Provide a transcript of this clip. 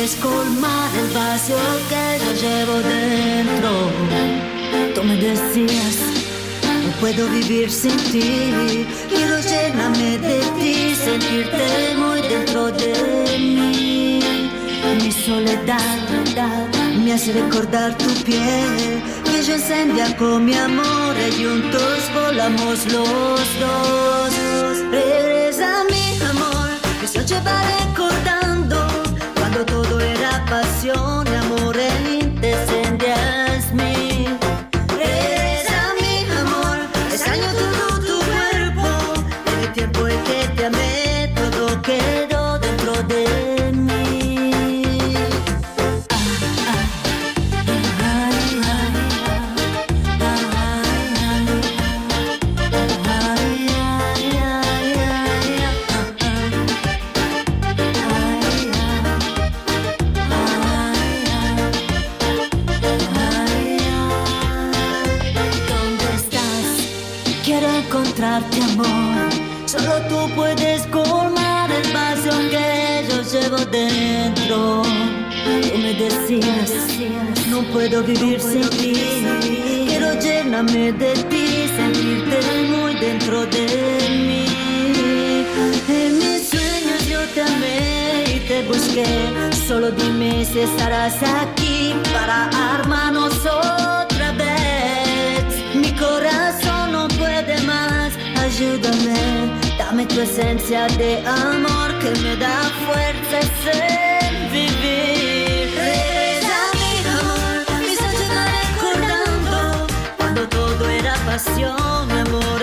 puedes colmar el vacío que yo llevo dentro. Tú me decías, no puedo vivir sin ti. Quiero llenarme de ti, sentirte muy dentro de mí. Mi soledad me hace recordar tu piel, que yo encendía con mi amor y juntos volamos los dos. Regresa mi amor, que se lleva recordando cuando todo era pasión, amor e incendias mi. Regresa mi amor, extraño todo tu cuerpo, en el tiempo en que te amé, todo quedó dentro de mí. Quiero encontrarte, amor. Solo tú puedes colmar el vacío que yo llevo dentro. Tú me decías, no puedo vivir sin ti. Quiero llenarme de ti, sentirte muy dentro de mí. En mis sueños yo te amé y te busqué. Solo dime si estarás aquí para armarnos otra vez. Mi corazón no puede más, ayúdame, dame tu esencia de amor que me da fuerzas en vivir. Regresa mi amor, me hizo llevar recordando cuando todo era pasión, mi amor.